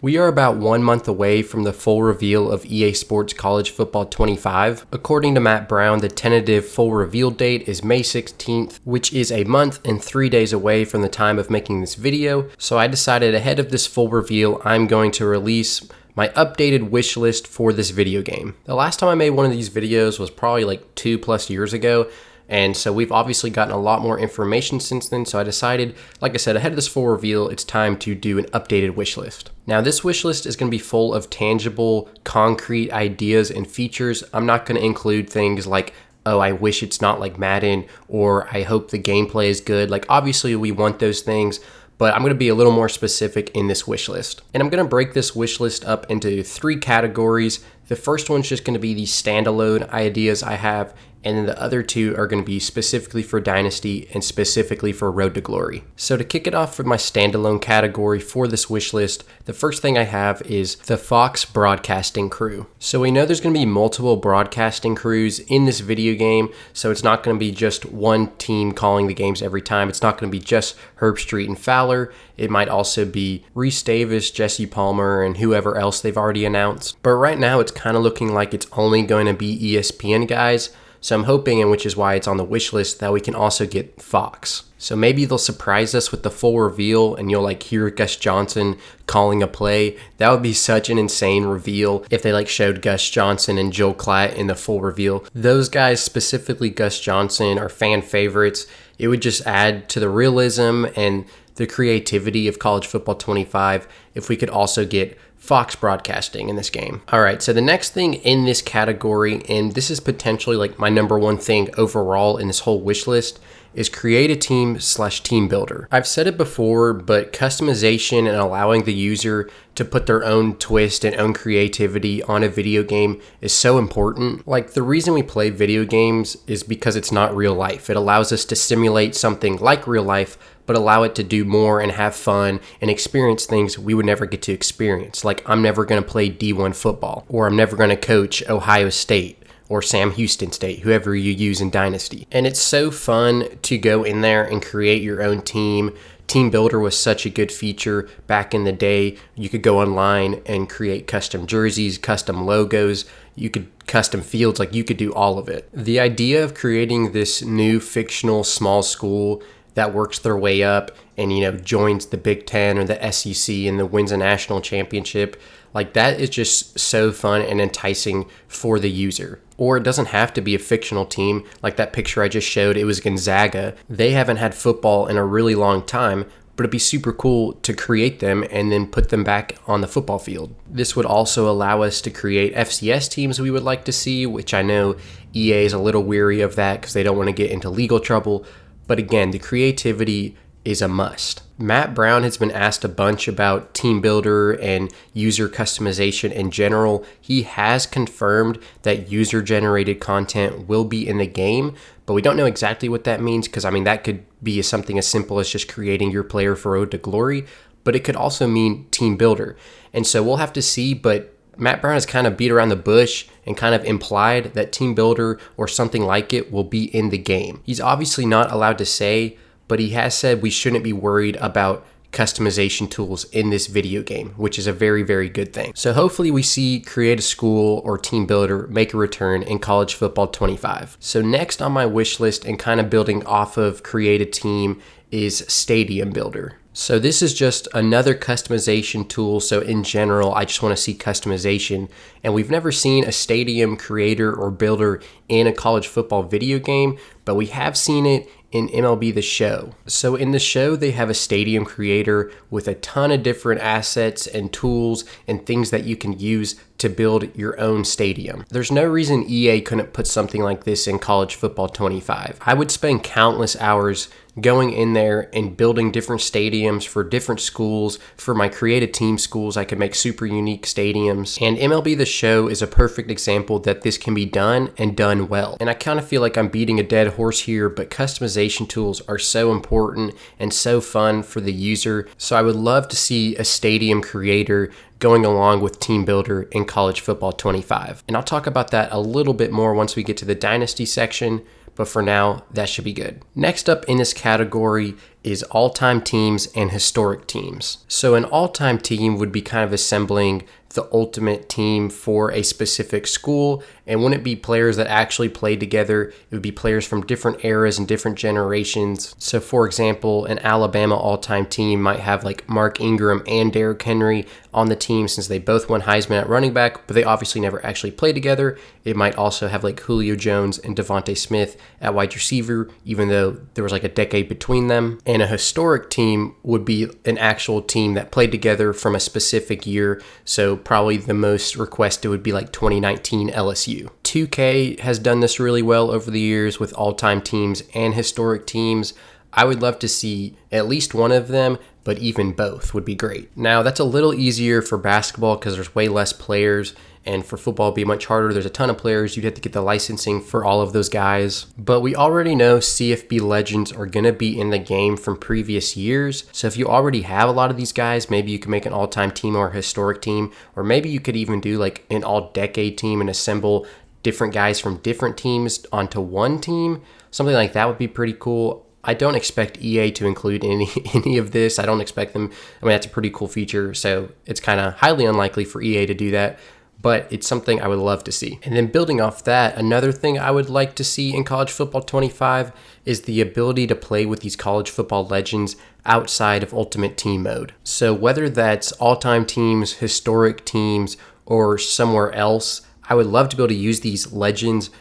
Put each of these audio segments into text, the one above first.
We are about 1 month away from the full reveal of EA Sports College Football 25. According to Matt Brown, the tentative full reveal date is May 16th, which is a month and 3 days away from the time of making this video. So I decided ahead of this full reveal, I'm going to release my updated wish list for this video game. The last time I made one of these videos was probably like 2+ years ago. And so we've obviously gotten a lot more information since then. So I decided, like I said, ahead of this full reveal, it's time to do an updated wish list. Now this wish list is going to be full of tangible, concrete ideas and features. I'm not going to include things like, oh, I wish it's not like Madden, or I hope the gameplay is good. Like obviously we want those things, but I'm going to be a little more specific in this wish list. And I'm going to break this wish list up into 3 categories. The first one's just going to be the standalone ideas I have, and then the other 2 are going to be specifically for Dynasty and specifically for Road to Glory. So to kick it off with my standalone category for this wish list, the first thing I have is the Fox broadcasting crew. So we know there's going to be multiple broadcasting crews in this video game, so it's not going to be just one team calling the games every time. It's not going to be just Herbstreit and Fowler. It might also be Reese Davis, Jesse Palmer, and whoever else they've already announced. But right now it's kind of looking like it's only going to be ESPN guys. So I'm hoping, and which is why it's on the wish list, that we can also get Fox. So maybe they'll surprise us with the full reveal and you'll like hear Gus Johnson calling a play. That would be such an insane reveal if they like showed Gus Johnson and Joel Klatt in the full reveal. Those guys, specifically Gus Johnson, are fan favorites. It would just add to the realism and the creativity of College Football 25 if we could also get Fox broadcasting in this game. All right, so the next thing in this category, and this is potentially like my number 1 thing overall in this whole wish list, is create a team/team builder. I've said it before, but customization and allowing the user to put their own twist and own creativity on a video game is so important. Like the reason we play video games is because it's not real life. It allows us to simulate something like real life, but allow it to do more and have fun and experience things we would never get to experience. Like I'm never going to play D1 football, or I'm never going to coach Ohio State or Sam Houston State, whoever you use in Dynasty. And it's so fun to go in there and create your own team. Team Builder was such a good feature back in the day. You could go online and create custom jerseys, custom logos, you could custom fields, like you could do all of it. The idea of creating this new fictional small school that works their way up and, joins the Big Ten or the SEC and wins a national championship, like that is just so fun and enticing for the user. Or it doesn't have to be a fictional team. Like that picture I just showed, it was Gonzaga. They haven't had football in a really long time, but it'd be super cool to create them and then put them back on the football field. This would also allow us to create FCS teams we would like to see, which I know EA is a little weary of that because they don't want to get into legal trouble. But again, the creativity is a must. Matt Brown has been asked a bunch about team builder and user customization in general. He has confirmed that user-generated content will be in the game, but we don't know exactly what that means because, that could be something as simple as just creating your player for Road to Glory, but it could also mean team builder. And so we'll have to see, but Matt Brown has kind of beat around the bush and kind of implied that team builder or something like it will be in the game. He's obviously not allowed to say, but he has said we shouldn't be worried about customization tools in this video game, which is a very, very good thing. So hopefully we see Create a School or Team Builder make a return in College Football 25. So next on my wish list, and kind of building off of Create a Team, is Stadium Builder. So this is just another customization tool. So in general, I just want to see customization. And we've never seen a stadium creator or builder in a college football video game, but we have seen it in MLB The Show. So in the show, they have a stadium creator with a ton of different assets and tools and things that you can use to build your own stadium. There's no reason EA couldn't put something like this in College Football 25. I would spend countless hours going in there and building different stadiums for different schools. For my creative team schools, I could make super unique stadiums. And MLB The Show is a perfect example that this can be done and done well. And I kind of feel like I'm beating a dead horse here, but customization tools are so important and so fun for the user. So I would love to see a stadium creator going along with Team Builder in College Football 25. And I'll talk about that a little bit more once we get to the Dynasty section. But for now, that should be good. Next up in this category is all-time teams and historic teams. So an all-time team would be kind of assembling the ultimate team for a specific school, and wouldn't be players that actually played together. It would be players from different eras and different generations. So for example, an Alabama all-time team might have like Mark Ingram and Derrick Henry on the team, since they both won Heisman at running back, but they obviously never actually played together. It might also have like Julio Jones and Devontae Smith at wide receiver, even though there was like a decade between them. And a historic team would be an actual team that played together from a specific year. So probably the most requested would be like 2019 LSU. 2K has done this really well over the years with all-time teams and historic teams. I would love to see at least one of them, but even both would be great. Now, that's a little easier for basketball because there's way less players, and for football it'd be much harder. There's a ton of players. You'd have to get the licensing for all of those guys. But we already know CFB legends are going to be in the game from previous years. So if you already have a lot of these guys, maybe you can make an all-time team or a historic team, or maybe you could even do like an all-decade team and assemble different guys from different teams onto one team. Something like that would be pretty cool. I don't expect EA to include any of this. I don't expect them. I mean, that's a pretty cool feature, so it's kind of highly unlikely for EA to do that, but it's something I would love to see. And then building off that, another thing I would like to see in College Football 25 is the ability to play with these college football legends outside of Ultimate Team mode. So whether that's all-time teams, historic teams, or somewhere else, I would love to be able to use these legends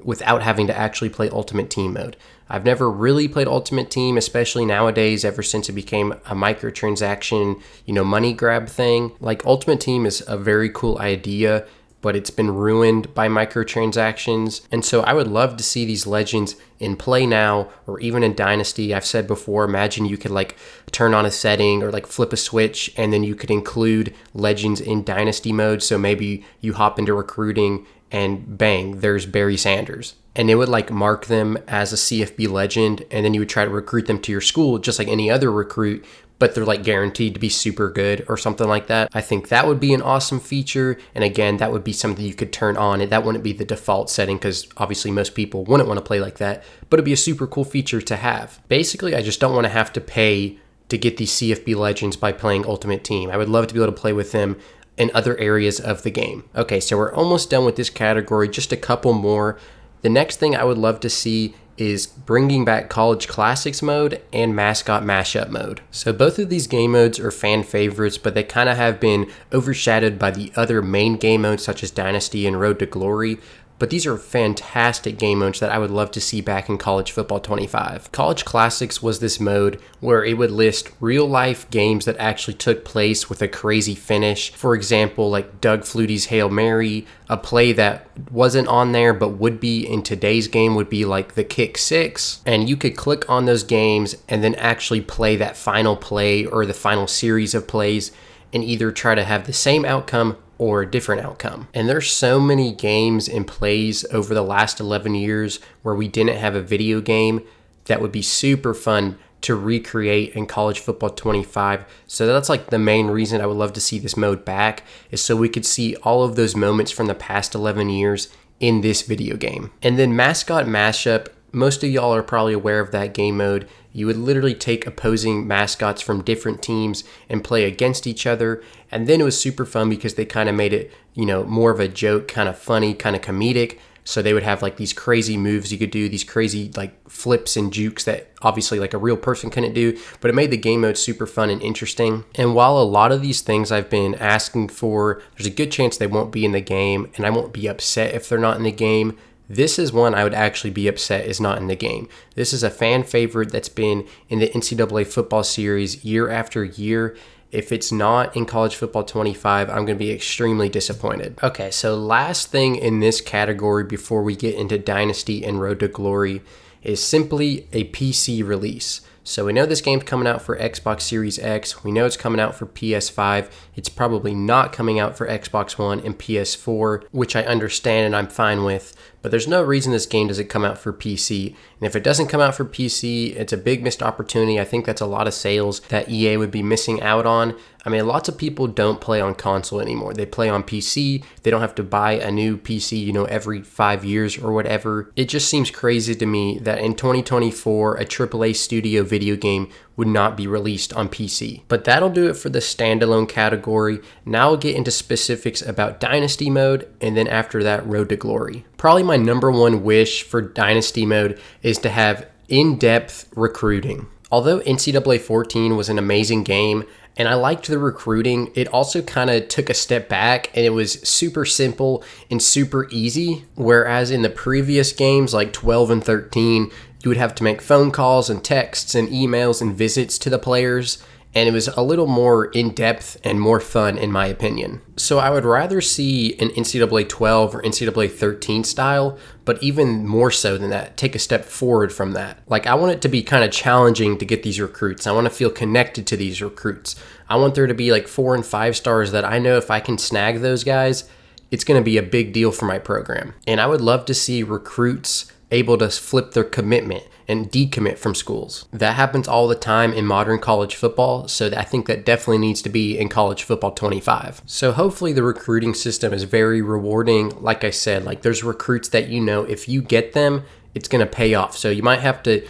without having to actually play Ultimate Team mode. I've never really played Ultimate Team, especially nowadays, ever since it became a microtransaction, money grab thing. Like, Ultimate Team is a very cool idea, but it's been ruined by microtransactions. And so I would love to see these legends in play now, or even in Dynasty. I've said before, imagine you could like turn on a setting or like flip a switch, and then you could include legends in Dynasty mode. So maybe you hop into recruiting and bang, there's Barry Sanders. And it would like mark them as a CFB legend, and then you would try to recruit them to your school just like any other recruit, but they're like guaranteed to be super good or something like that. I think that would be an awesome feature. And again, that would be something you could turn on. And that wouldn't be the default setting because obviously most people wouldn't want to play like that, but it'd be a super cool feature to have. Basically, I just don't want to have to pay to get these CFB legends by playing Ultimate Team. I would love to be able to play with them in other areas of the game. Okay, so we're almost done with this category, just a couple more. The next thing I would love to see is bringing back College Classics mode and Mascot Mashup mode. So both of these game modes are fan favorites, but they kind of have been overshadowed by the other main game modes such as Dynasty and Road to Glory. But these are fantastic game modes that I would love to see back in College Football 25. College Classics was this mode where it would list real life games that actually took place with a crazy finish. For example, like Doug Flutie's Hail Mary, a play that wasn't on there but would be in today's game would be like the Kick Six. And you could click on those games and then actually play that final play or the final series of plays and either try to have the same outcome or a different outcome. And there's so many games and plays over the last 11 years where we didn't have a video game that would be super fun to recreate in College Football 25. So that's like the main reason I would love to see this mode back, is so we could see all of those moments from the past 11 years in this video game. And then Mascot Mashup, most of y'all are probably aware of that game mode. You would literally take opposing mascots from different teams and play against each other. And then it was super fun because they kind of made it, more of a joke, kind of funny, kind of comedic. So they would have like these crazy moves you could do, these crazy like flips and jukes that obviously like a real person couldn't do, but it made the game mode super fun and interesting. And while a lot of these things I've been asking for, there's a good chance they won't be in the game, and I won't be upset if they're not in the game. This is one I would actually be upset is not in the game. This is a fan favorite that's been in the NCAA football series year after year. If it's not in College Football 25, I'm going to be extremely disappointed. Okay, so last thing in this category before we get into Dynasty and Road to Glory is simply a PC release. So we know this game's coming out for Xbox Series X. We know it's coming out for PS5. It's probably not coming out for Xbox One and PS4, which I understand and I'm fine with. But there's no reason this game doesn't come out for PC. And if it doesn't come out for PC, it's a big missed opportunity. I think that's a lot of sales that EA would be missing out on. I mean, lots of people don't play on console anymore. They play on PC. They don't have to buy a new PC, every 5 years or whatever. It just seems crazy to me that in 2024, a AAA studio video game would not be released on PC. But that'll do it for the standalone category. Now I'll get into specifics about Dynasty mode, and then after that, Road to Glory. Probably my number one wish for Dynasty mode is to have in-depth recruiting. Although NCAA 14 was an amazing game, and I liked the recruiting, it also kind of took a step back and it was super simple and super easy. Whereas in the previous games like 12 and 13, you would have to make phone calls and texts and emails and visits to the players. And it was a little more in-depth and more fun in my opinion. So I would rather see an NCAA 12 or NCAA 13 style, but even more so than that, take a step forward from that. Like I want it to be kind of challenging to get these recruits. I want to feel connected to these recruits. I want there to be like 4 and 5 stars that I know if I can snag those guys, it's going to be a big deal for my program. And I would love to see recruits able to flip their commitment and decommit from schools. That happens all the time in modern college football, so I think that definitely needs to be in college football 25. So hopefully the recruiting system is very rewarding. Like I said, like there's recruits that if you get them, it's going to pay off. So you might have to,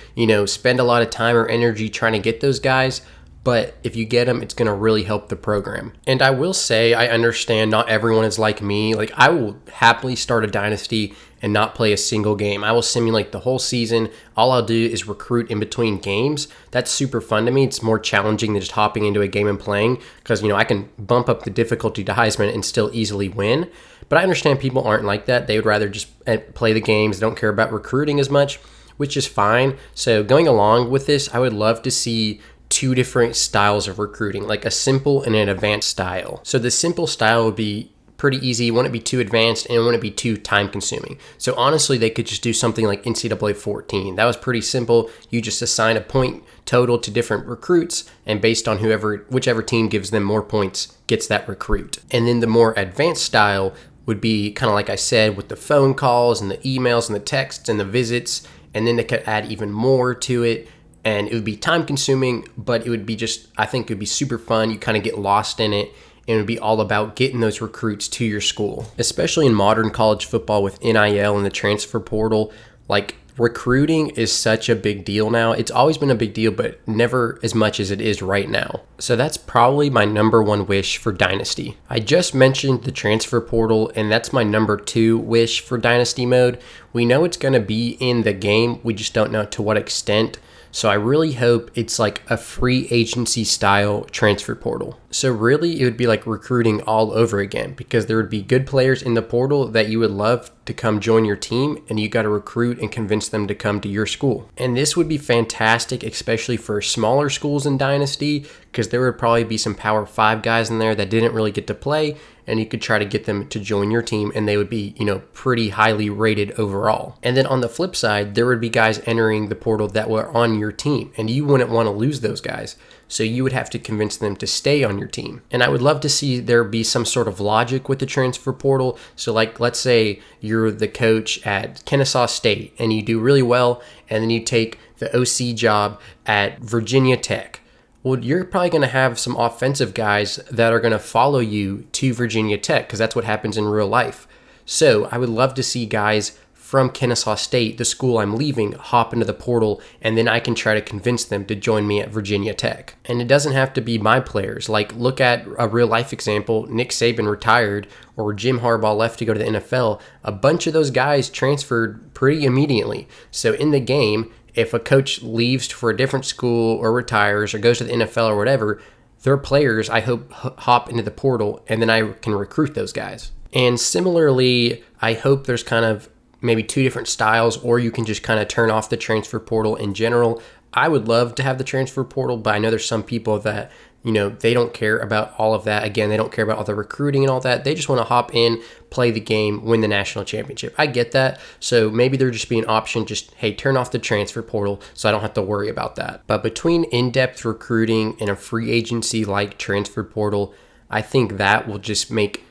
spend a lot of time or energy trying to get those guys, but if you get them, it's going to really help the program. And I will say, I understand not everyone is like me. Like I will happily start a dynasty and not play a single game. I will simulate the whole season. All I'll do is recruit in between games. That's super fun to me. It's more challenging than just hopping into a game and playing because, I can bump up the difficulty to Heisman and still easily win. But I understand people aren't like that. They would rather just play the games. They don't care about recruiting as much, which is fine. So going along with this, I would love to see 2 different styles of recruiting, like a simple and an advanced style. So the simple style would be pretty easy. It wouldn't be too advanced and it wouldn't be too time consuming. So honestly, they could just do something like NCAA 14. That was pretty simple. You just assign a point total to different recruits, and based on whichever team gives them more points gets that recruit. And then the more advanced style would be kind of like I said, with the phone calls and the emails and the texts and the visits, and then they could add even more to it. And it would be time consuming, but it would be I think it would be super fun. You kind of get lost in it. And it would be all about getting those recruits to your school. Especially in modern college football with NIL and the transfer portal, like recruiting is such a big deal now. It's always been a big deal, but never as much as it is right now. So that's probably my number one wish for Dynasty. I just mentioned the transfer portal, and that's my number 2 wish for Dynasty mode. We know it's going to be in the game. We just don't know to what extent. So I really hope it's like a free agency style transfer portal. So really it would be like recruiting all over again, because there would be good players in the portal that you would love to come join your team, and you got to recruit and convince them to come to your school. And this would be fantastic, especially for smaller schools in Dynasty, because there would probably be some Power 5 guys in there that didn't really get to play, and you could try to get them to join your team, and they would be, pretty highly rated overall. And then on the flip side, there would be guys entering the portal that were on your team, and you wouldn't want to lose those guys. So you would have to convince them to stay on your team. And I would love to see there be some sort of logic with the transfer portal. So like, let's say you're the coach at Kennesaw State and you do really well, and then you take the OC job at Virginia Tech. Well, you're probably going to have some offensive guys that are going to follow you to Virginia Tech, because that's what happens in real life. So I would love to see guys from Kennesaw State, the school I'm leaving, hop into the portal, and then I can try to convince them to join me at Virginia Tech. And it doesn't have to be my players. Like, look at a real life example. Nick Saban retired, or Jim Harbaugh left to go to the NFL. A bunch of those guys transferred pretty immediately. So in the game, if a coach leaves for a different school or retires or goes to the NFL or whatever, their players, I hope, hop into the portal, and then I can recruit those guys. And similarly, I hope there's kind of maybe 2 different styles, or you can just kind of turn off the transfer portal in general. I would love to have the transfer portal, but I know there's some people that, they don't care about all of that. Again, they don't care about all the recruiting and all that. They just want to hop in, play the game, win the national championship. I get that. So maybe there just be an option, just, hey, turn off the transfer portal so I don't have to worry about that. But between in-depth recruiting and a free agency like transfer portal, I think that will just make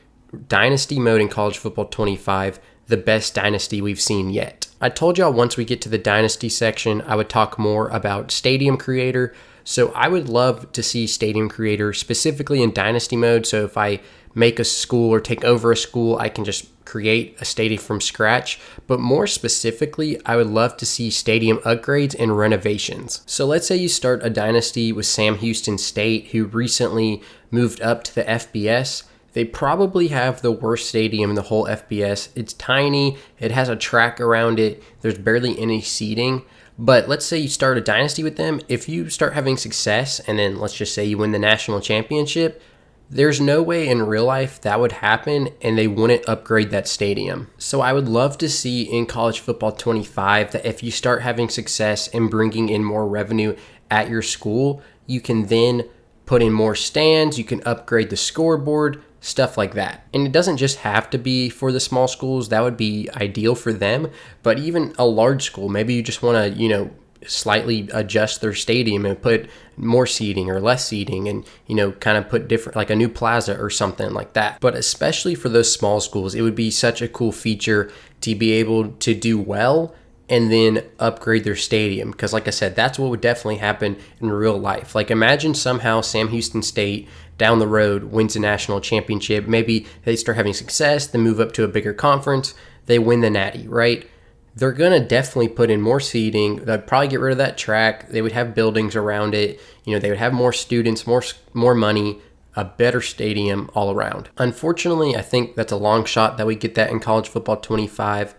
Dynasty mode in College Football 25 the best Dynasty we've seen yet. I told y'all once we get to the Dynasty section, I would talk more about Stadium Creator. So I would love to see Stadium Creator specifically in Dynasty mode. So if I make a school or take over a school. I can just create a stadium from scratch. But more specifically, I would love to see stadium upgrades and renovations. So let's say you start a dynasty with Sam Houston State, who recently moved up to the FBS. They probably have the worst stadium in the whole FBS. It's tiny, it has a track around it, there's barely any seating. But let's say you start a dynasty with them. If you start having success, and then let's just say you win the national championship, there's no way in real life that would happen and they wouldn't upgrade that stadium. So I would love to see in College Football 25 that if you start having success and bringing in more revenue at your school, you can then put in more stands, you can upgrade the scoreboard, stuff like that. And it doesn't just have to be for the small schools. That would be ideal for them. But even a large school, maybe you just want to, slightly adjust their stadium and put more seating or less seating and, kind of put different, like a new plaza or something like that. But especially for those small schools, it would be such a cool feature to be able to do well and then upgrade their stadium. Because like I said, that's what would definitely happen in real life. Like imagine somehow Sam Houston State down the road wins a national championship. Maybe they start having success, then move up to a bigger conference, they win the Natty, right? They're going to definitely put in more seating. They'd probably get rid of that track. They would have buildings around it. They would have more students, more money, a better stadium all around. Unfortunately, I think that's a long shot that we get that in College Football 25.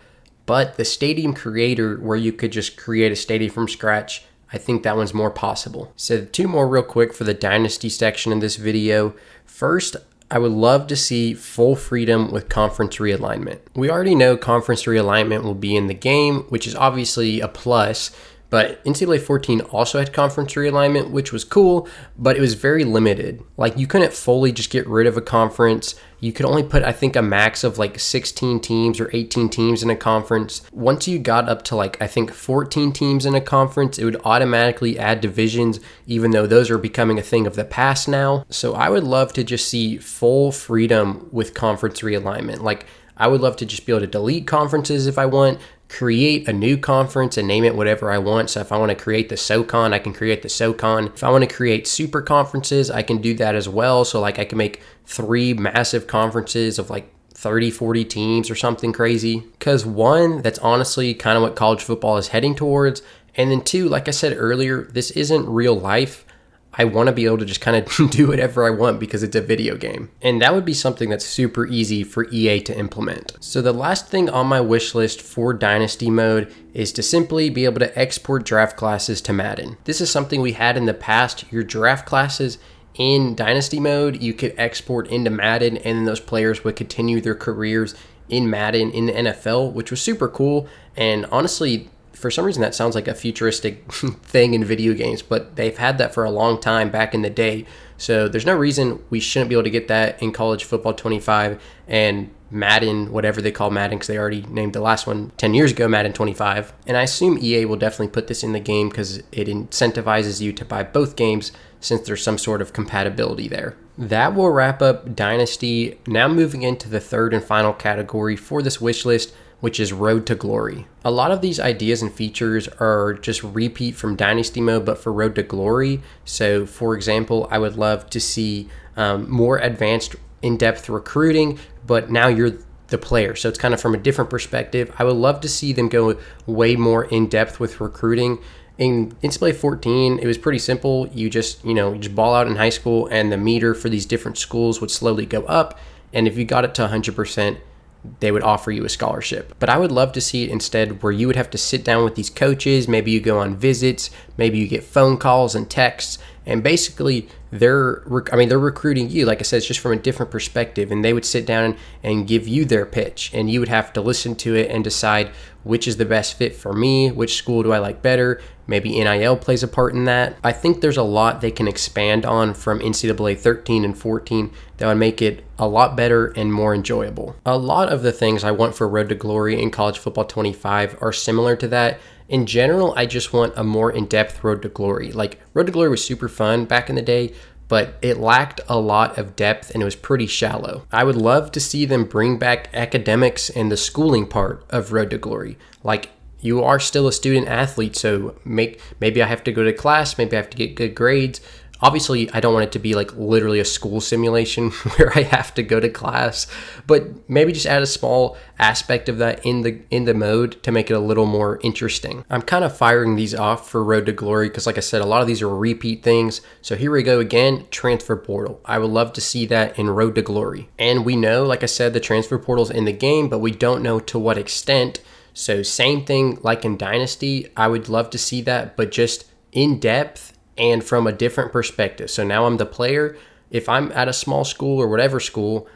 But the stadium creator, where you could just create a stadium from scratch, I think that one's more possible. So 2 more real quick for the dynasty section in this video. First, I would love to see full freedom with conference realignment. We already know conference realignment will be in the game, which is obviously a plus, but NCAA 14 also had conference realignment, which was cool, but it was very limited. Like you couldn't fully just get rid of a conference. You could only put, I think, a max of like 16 teams or 18 teams in a conference. Once you got up to like, I think 14 teams in a conference, it would automatically add divisions, even though those are becoming a thing of the past now. So I would love to just see full freedom with conference realignment. Like I would love to just be able to delete conferences if I want, create a new conference and name it whatever I want. So if I want to create the SoCon, I can create the SoCon. If I want to create super conferences, I can do that as well. So like I can make 3 massive conferences of like 30, 40 teams or something crazy. Because 1, that's honestly kind of what college football is heading towards. And then 2, like I said earlier, this isn't real life. I want to be able to just kind of do whatever I want because it's a video game. And that would be something that's super easy for EA to implement. So the last thing on my wish list for Dynasty mode is to simply be able to export draft classes to Madden. This is something we had in the past. Your draft classes in Dynasty mode, you could export into Madden, and then those players would continue their careers in Madden in the NFL, which was super cool. And honestly, for some reason that sounds like a futuristic thing in video games, but they've had that for a long time back in the day. So there's no reason we shouldn't be able to get that in College Football 25 and Madden, whatever they call Madden, because they already named the last one 10 years ago, Madden 25. And I assume EA will definitely put this in the game because it incentivizes you to buy both games since there's some sort of compatibility there. That will wrap up Dynasty. Now moving into the third and final category for this wish list, which is Road to Glory. A lot of these ideas and features are just repeat from Dynasty mode, but for Road to Glory. So for example, I would love to see more advanced in-depth recruiting, but now you're the player. So it's kind of from a different perspective. I would love to see them go way more in-depth with recruiting. In NCAA 14, it was pretty simple. You just ball out in high school and the meter for these different schools would slowly go up. And if you got it to 100%, they would offer you a scholarship. But I would love to see it instead where you would have to sit down with these coaches. Maybe you go on visits, maybe you get phone calls and texts, and basically they're recruiting you. Like I said, it's just from a different perspective, and they would sit down and give you their pitch, and you would have to listen to it and decide which is the best fit for me, which school do I like better. Maybe NIL plays a part in that. I think there's a lot they can expand on from NCAA 13 and 14 that would make it a lot better and more enjoyable. A lot of the things I want for Road to Glory in College Football 25 are similar to that. In general, I just want a more in-depth Road to Glory. Like, Road to Glory was super fun back in the day, but it lacked a lot of depth and it was pretty shallow. I would love to see them bring back academics and the schooling part of Road to Glory. Like, you are still a student athlete, so maybe I have to go to class, maybe I have to get good grades. Obviously, I don't want it to be like literally a school simulation where I have to go to class, but maybe just add a small aspect of that in the mode to make it a little more interesting. I'm kind of firing these off for Road to Glory because, like I said, a lot of these are repeat things. So here we go again, transfer portal. I would love to see that in Road to Glory. And we know, like I said, the transfer portal's in the game, but we don't know to what extent. So same thing like in Dynasty, I would love to see that, but just in depth and from a different perspective. So now I'm the player. If I'm at a small school or whatever school,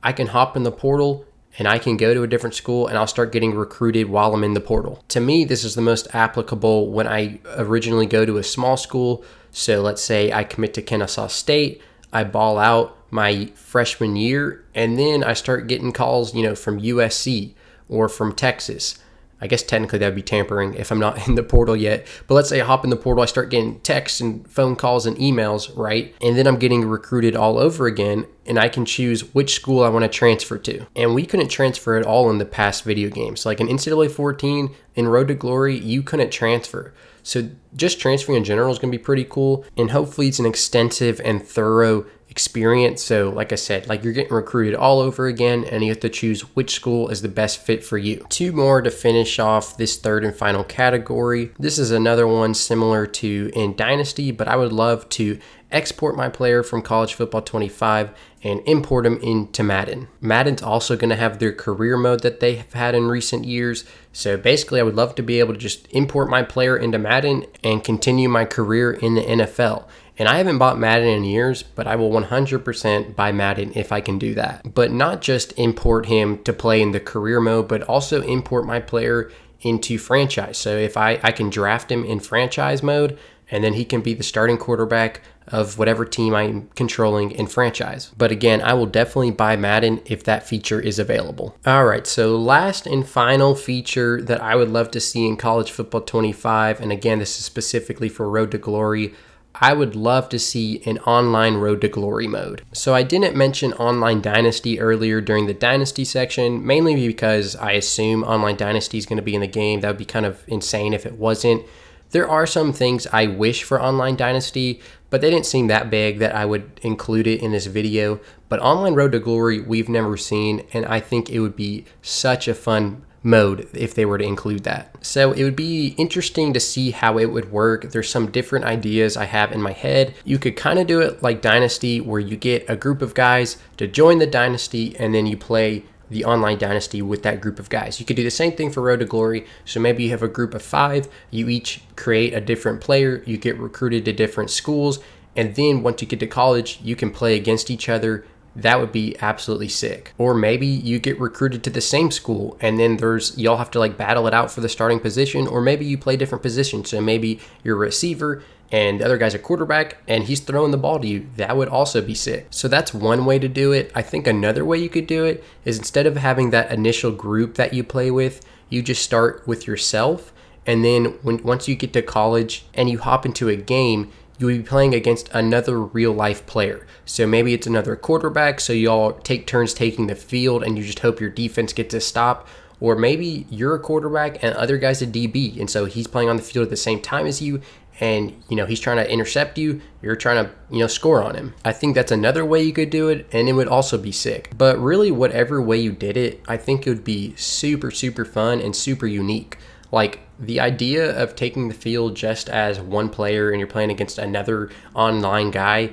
I can hop in the portal and I can go to a different school and I'll start getting recruited while I'm in the portal. To me, this is the most applicable when I originally go to a small school. So let's say I commit to Kennesaw State, I ball out my freshman year, and then I start getting calls, from USC or from Texas. I guess technically that'd be tampering if I'm not in the portal yet. But let's say I hop in the portal, I start getting texts and phone calls and emails, right? And then I'm getting recruited all over again, and I can choose which school I want to transfer to. And we couldn't transfer at all in the past video games. Like in NCAA 14, in Road to Glory, you couldn't transfer. So just transferring in general is going to be pretty cool. And hopefully it's an extensive and thorough experience. So like I said, like you're getting recruited all over again, and you have to choose which school is the best fit for you. Two more to finish off this third and final category. This is another one similar to in Dynasty, but I would love to export my player from College Football 25 and import them into Madden. Madden's also going to have their career mode that they have had in recent years. So basically, I would love to be able to just import my player into Madden and continue my career in the NFL. And I haven't bought Madden in years, but I will 100% buy Madden if I can do that. But not just import him to play in the career mode, but also import my player into franchise. So if I can draft him in franchise mode, and then he can be the starting quarterback of whatever team I'm controlling in franchise. But again, I will definitely buy Madden if that feature is available. All right, so last and final feature that I would love to see in College Football 25, and again, this is specifically for Road to Glory, I would love to see an online Road to Glory mode. So I didn't mention Online Dynasty earlier during the Dynasty section, mainly because I assume Online Dynasty is going to be in the game. That would be kind of insane if it wasn't. There are some things I wish for Online Dynasty, but they didn't seem that big that I would include it in this video. But Online Road to Glory, we've never seen, and I think it would be such a fun mode if they were to include that. So it would be interesting to see how it would work. There's some different ideas I have in my head. You could kind of do it like Dynasty, where you get a group of guys to join the Dynasty, and then you play the Online Dynasty with that group of guys. You could do the same thing for Road to Glory. So maybe you have a group of 5, you each create a different player, you get recruited to different schools, and then once you get to college, you can play against each other. That would be absolutely sick. Or maybe you get recruited to the same school, and then y'all have to like battle it out for the starting position, or maybe you play different positions. So maybe you're a receiver and the other guy's a quarterback and he's throwing the ball to you. That would also be sick. So that's one way to do it. I think another way you could do it is, instead of having that initial group that you play with, you just start with yourself. And then once you get to college and you hop into a game, you'll be playing against another real life player. So maybe it's another quarterback, so y'all take turns taking the field and you just hope your defense gets a stop. Or maybe you're a quarterback and other guy's a DB, and so he's playing on the field at the same time as you, and he's trying to intercept you, you're trying to score on him. I think that's another way you could do it, and it would also be sick. But really, whatever way you did it, I think it would be super, super fun and super unique. Like, the idea of taking the field just as one player and you're playing against another online guy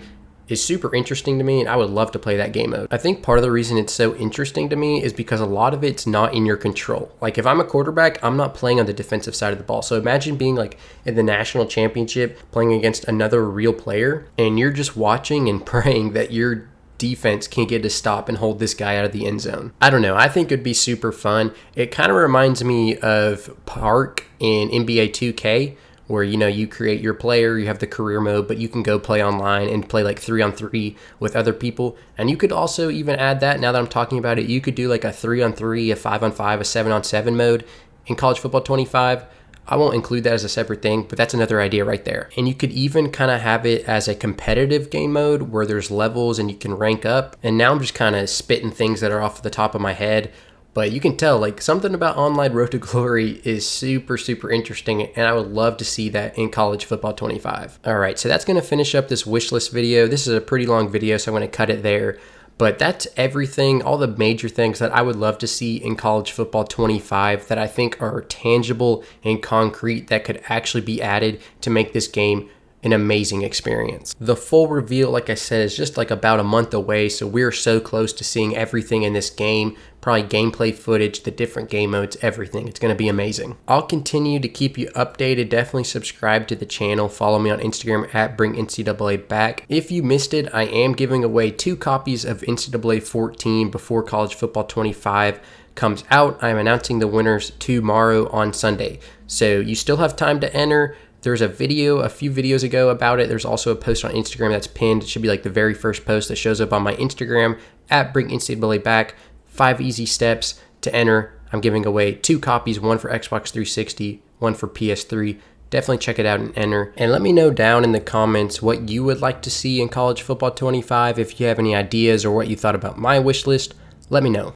is super interesting to me, and I would love to play that game mode. I think part of the reason it's so interesting to me is because a lot of it's not in your control. Like, if I'm a quarterback, I'm not playing on the defensive side of the ball. So imagine being like in the national championship playing against another real player, and you're just watching and praying that your defense can get to stop and hold this guy out of the end zone. I don't know. I think it'd be super fun. It kind of reminds me of Park in NBA 2K, where you create your player, you have the career mode, but you can go play online and play like 3-on-3 with other people. And you could also even add that, now that I'm talking about it, you could do like a 3-on-3, a 5-on-5, a 7-on-7 mode in College Football 25. I won't include that as a separate thing, but that's another idea right there. And you could even kind of have it as a competitive game mode where there's levels and you can rank up. And now I'm just kind of spitting things that are off the top of my head. But you can tell, like, something about Online Road to Glory is super interesting, and I would love to see that in College Football 25. All right, so that's going to finish up this wish list video. This is a pretty long video, so I'm going to cut it there. But that's everything, all the major things that I would love to see in College Football 25 that I think are tangible and concrete that could actually be added to make this game an amazing experience. The full reveal, like I said, is just like about a month away, so we're so close to seeing everything in this game, probably gameplay footage, the different game modes, everything. It's going to be amazing. I'll continue to keep you updated. Definitely subscribe to the channel. Follow me on Instagram at BringNCAA Back. If you missed it, I am giving away 2 copies of NCAA 14 before College Football 25 comes out. I'm announcing the winners tomorrow on Sunday, so you still have time to enter. There's a video a few videos ago about it. There's also a post on Instagram that's pinned. It should be like the very first post that shows up on my Instagram at BringNCAA Back. 5 easy steps to enter. I'm giving away 2 copies, one for Xbox 360, one for PS3. Definitely check it out and enter. And let me know down in the comments what you would like to see in College Football 25. If you have any ideas or what you thought about my wish list, let me know.